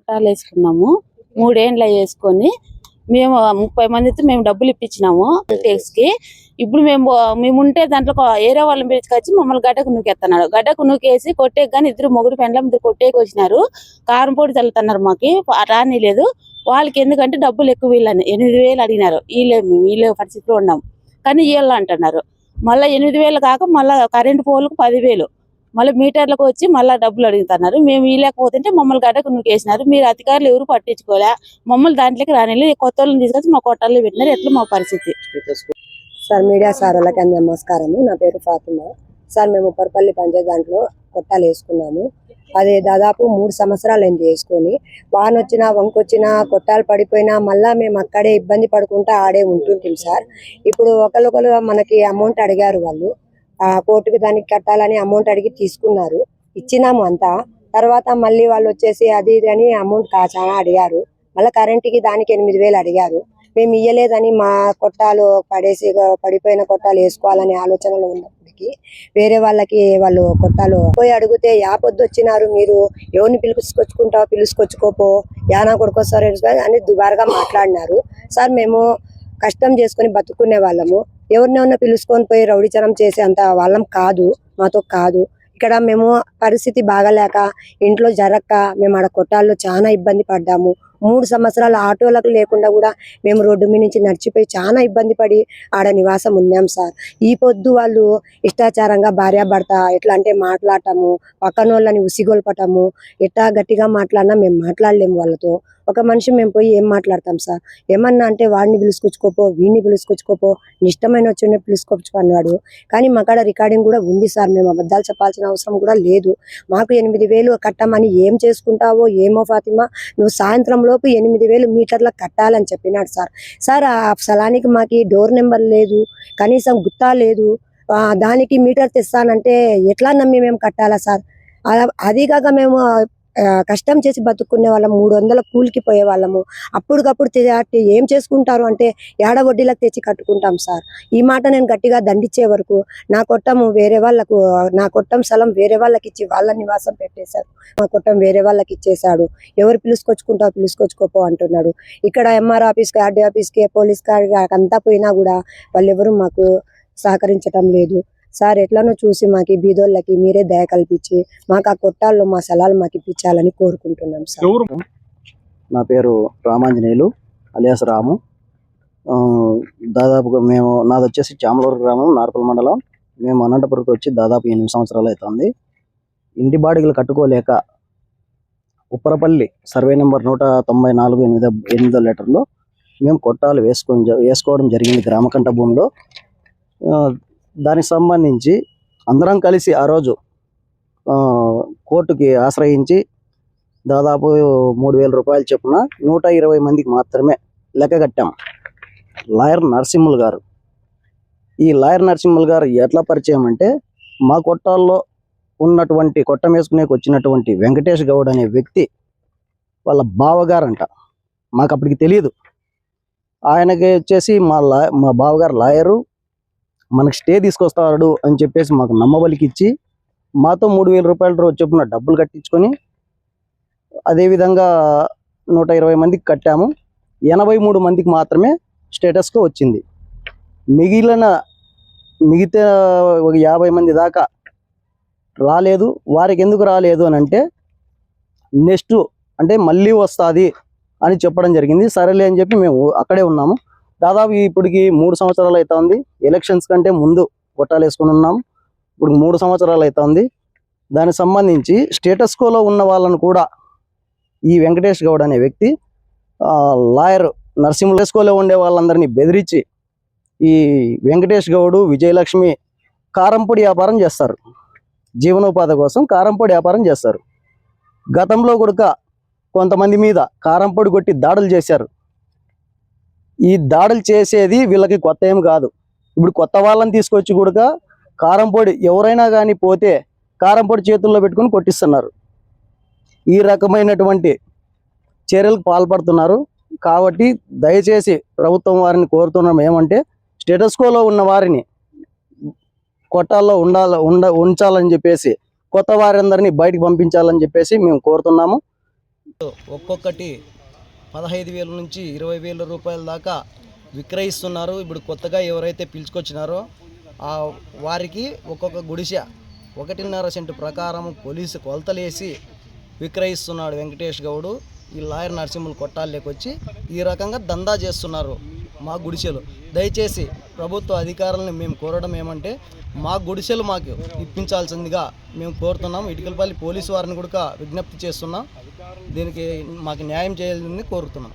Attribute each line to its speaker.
Speaker 1: పట్టాలు వేసుకున్నాము. 3 ఏండ్లు వేసుకొని మేము 30 మందితో మేము డబ్బులు ఇప్పించినాము ట్యాక్స్ కి. ఇప్పుడు మేము ఉంటే దాంట్లో ఏరే వాళ్ళని పిలుచుకొచ్చి మమ్మల్ని గడ్డకు నూకెత్తన్నాడు. గడ్డకు నూకేసి కొట్టేకి కానీ ఇద్దరు మొగుడు పెండ్లం ఇద్దరు కొట్టేకి వచ్చినారు. కారం పొడి చల్లుతున్నారు. మాకి రాని లేదు వాళ్ళకి, ఎందుకంటే డబ్బులు ఎక్కువ వీళ్ళని 8,000 అడిగినారు. వీళ్ళే పరిస్థితిలో ఉన్నాం కానీ వీళ్ళు అంటున్నారు. మళ్ళీ 8,000 కాక మళ్ళీ కరెంటు పోలకు 10,000, మళ్ళీ మీటర్లకు వచ్చి మళ్ళీ డబ్బులు అడుగుతున్నారు. మేము వీలేకపోతుంటే మమ్మల్ని గడ్డకు నూకేసినారు. మీరు అధికారులు ఎవరు పట్టించుకోలే, మమ్మల్ని దాంట్లోకి రాని కొత్త వాళ్ళని తీసుకొచ్చి మా కొట్టాల్లో పెట్టినారు. ఎట్లా మా పరిస్థితి
Speaker 2: సార్? మీడియా సార్ వాళ్ళకి నమస్కారము. నా పేరు ఫాతిమా సార్. మేము ఉప్పరపల్లి పంచాయతీ దాంట్లో కొట్టాలు వేసుకున్నాము. అది దాదాపు 3 సంవత్సరాలు అయింది వేసుకొని. వాన వచ్చినా వంకొచ్చినా కొట్టాలు పడిపోయినా మళ్ళా మేము అక్కడే ఇబ్బంది పడుకుంటా ఆడే ఉంటుంటాం సార్. ఇప్పుడు ఒకరు మనకి అమౌంట్ అడిగారు. వాళ్ళు కోర్టుకి దానికి కట్టాలని అమౌంట్ అడిగి తీసుకున్నారు, ఇచ్చినాము అంతా. తర్వాత మళ్ళీ వాళ్ళు వచ్చేసి అది ఇది అని అమౌంట్ చాలా అడిగారు. మళ్ళీ కరెంటుకి దానికి 8,000 అడిగారు. మేము ఇయ్యలేదని మా కొట్టాలు పడిపోయిన కొట్టాలు వేసుకోవాలనే ఆలోచనలో ఉన్నప్పటికీ వేరే వాళ్ళకి వాళ్ళు కొట్టాలు పోయి అడిగితే పొద్దు వచ్చినారు, మీరు ఎవరిని పిలుచుకొచ్చుకోపో, యానా కొడుకొస్తారు అని దుబారుగా మాట్లాడినారు సార్. మేము కష్టం చేసుకొని బతుకునే వాళ్ళము. ఎవరినైనా పిలుచుకొని పోయి రౌడీచనం చేసే అంత వాళ్ళం కాదు, మాతో కాదు. ఇక్కడ మేము పరిస్థితి బాగలేక ఇంట్లో జరక్క మేము ఆడ కొట్టాల్లో చాలా ఇబ్బంది పడ్డాము. 3 సంవత్సరాలు ఆటోలకు లేకుండా కూడా మేము రోడ్డు మీద నుంచి నడిచిపోయి చాలా ఇబ్బంది పడి ఆడ నివాసం ఉన్నాం సార్. ఈ పొద్దు వాళ్ళు ఇష్టాచారంగా భార్యాభర్త ఎట్లా అంటే మాట్లాడటము, పక్కన వాళ్ళని ఉసిగొల్పటము, ఎట్లా గట్టిగా మాట్లాడినా మేము మాట్లాడలేము వాళ్ళతో. ఒక మనిషి మేము పోయి ఏం మాట్లాడతాం సార్? ఏమన్నా అంటే వాడిని పిలుచుకొచ్చుకోపో, వీడిని పిలుచుకొచ్చుకోపో, ఇష్టమైన వచ్చిన పిలుచుకొచ్చు అన్నాడు. కానీ మా కాడ రికార్డింగ్ కూడా ఉంది సార్. మేము అబద్ధాలు చెప్పాల్సిన అవసరం కూడా లేదు. మాకు 8,000 కట్టమని ఏం చేసుకుంటావో ఏమో ఫాతిమా, నువ్వు సాయంత్రం లోపు 8,000 మీటర్లకు కట్టాలని చెప్పినాడు సార్. సార్ ఆ స్థలానికి మాకు డోర్ నెంబర్ లేదు, కనీసం గుత్తా లేదు. దానికి మీటర్ తెస్తానంటే ఎట్లా నమ్మి మేము కట్టాలా సార్? అది కాక మేము కష్టం చేసి బతుక్కునే వాళ్ళం, 300 కూలికి పోయే వాళ్ళము. అప్పటికప్పుడు ఏం చేసుకుంటారు అంటే ఏడ వడ్డీలకు తెచ్చి కట్టుకుంటాం సార్. ఈ మాట నేను గట్టిగా దండించే వరకు నా కొట్టం స్థలం వేరే వాళ్ళకి ఇచ్చి వాళ్ళ నివాసం పెట్టేశారు. మా కొట్టం వేరే వాళ్ళకి ఇచ్చేసాడు. ఎవరు పిలుచుకొచ్చుకోపో అంటున్నాడు. ఇక్కడ ఎంఆర్ ఆఫీస్కి, ఆర్డీ ఆఫీస్కి, పోలీస్ అంతా పోయినా కూడా వాళ్ళెవరూ మాకు సహకరించటం లేదు సార్. ఎట్లనో చూసి మాకు బీదోళ్ళకి మీరే దయ కల్పించి మాకు ఆ కొట్టాల్లో మా స్థలాలు మాకు ఇప్పించాలని కోరుకుంటున్నాం సార్.
Speaker 3: నా పేరు రామాంజనేయులు అలియాస్ రాము. దాదాపుగా నాది వచ్చేసి చామలూరు గ్రామం, నార్పల్ మండలం. మేము అనంతపురంకి వచ్చి దాదాపు 8 సంవత్సరాలు అవుతుంది. ఇంటి బాడిగలు కట్టుకోలేక ఉప్పరపల్లి సర్వే నెంబర్ 194/8వ లెటర్లో మేము కొట్టాలు వేసుకోవడం జరిగింది గ్రామకంఠ భూమిలో. దానికి సంబంధించి అందరం కలిసి ఆ రోజు కోర్టుకి ఆశ్రయించి దాదాపు 3,000 రూపాయలు చొప్పున 120 మందికి మాత్రమే లెక్క కట్టాం. లాయర్ నరసింహులు గారు, ఈ లాయర్ నరసింహులు గారు ఎట్లా పరిచయం అంటే, మా కొట్టాల్లో ఉన్నటువంటి కొట్టం వేసుకునేకి వచ్చినటువంటి వెంకటేష్ గౌడ్ అనే వ్యక్తి వాళ్ళ బావగారంట. మాకు అప్పటికి తెలియదు. ఆయనకి వచ్చేసి మా బావగారు లాయరు, మనకు స్టే తీసుకొస్తాడు అని చెప్పేసి మాకు నమ్మబలికి ఇచ్చి మాతో 3,000 రూపాయల చొప్పున డబ్బులు కట్టించుకొని అదేవిధంగా 120 మందికి కట్టాము. 83 మందికి మాత్రమే స్టేటస్కో వచ్చింది. మిగతా ఒక 50 మంది దాకా రాలేదు. వారికి ఎందుకు రాలేదు అని అంటే నెక్స్ట్ అంటే మళ్ళీ వస్తుంది అని చెప్పడం జరిగింది. సరేలే అని చెప్పి మేము అక్కడే ఉన్నాము. దాదాపు ఇప్పటికి 3 సంవత్సరాలు అవుతుంది. ఎలక్షన్స్ కంటే ముందు కొట్టాలు వేసుకుని ఉన్నాము. ఇప్పుడు 3 సంవత్సరాలు అవుతుంది. దానికి సంబంధించి స్టేటస్కోలో ఉన్న వాళ్ళను కూడా ఈ వెంకటేష్ గౌడ్ అనే వ్యక్తి లాయర్ నరసింహులు స్టేటస్కోలో ఉండే వాళ్ళందరినీ బెదిరించి ఈ వెంకటేష్ గౌడు, విజయలక్ష్మి కారంపొడి వ్యాపారం చేస్తారు. జీవనోపాధి కోసం కారంపొడి వ్యాపారం చేస్తారు. గతంలో కూడా కొంతమంది మీద కారంపొడి కొట్టి దాడులు చేశారు. ఈ దాడులు చేసేది వీళ్ళకి కొత్త ఏం కాదు. ఇప్పుడు కొత్త వాళ్ళని తీసుకొచ్చి కూడా కారంపొడి ఎవరైనా కానీ పోతే కారంపొడి చేతుల్లో పెట్టుకుని కొట్టిస్తున్నారు. ఈ రకమైనటువంటి చర్యలకు పాల్పడుతున్నారు. కాబట్టి దయచేసి ప్రభుత్వం వారిని కోరుతున్నాం ఏమంటే, స్టేటస్కోలో ఉన్న వారిని కొట్టాల్లో ఉంచాలని చెప్పేసి, కొత్త వారందరినీ బయటికి పంపించాలని చెప్పేసి మేము కోరుతున్నాము. ఒక్కొక్కటి 15,000 నుంచి 20,000 రూపాయల దాకా విక్రయిస్తున్నారు. ఇప్పుడు కొత్తగా ఎవరైతే పిలుచుకొచ్చినారో వారికి ఒక్కొక్క గుడిసె 1.5 సెంటు ప్రకారం పోలీసు కొలతలేసి విక్రయిస్తున్నాడు వెంకటేష్ గౌడు. ఈ లాయర్ నరసింహులు కొట్టాల్లోకి వచ్చి ఈ రకంగా దందా చేస్తున్నారు మా గుడిసెలు. దయచేసి ప్రభుత్వ అధికారులను మేము కోరడం ఏమంటే మా గుడిసెలు మాకు ఇప్పించాల్సిందిగా మేము కోరుతున్నాం. ఇటుకలపల్లి పోలీసు వారిని కూడా విజ్ఞప్తి చేస్తున్నాం. దీనికి మాకు న్యాయం చేయాలని కోరుతున్నాం.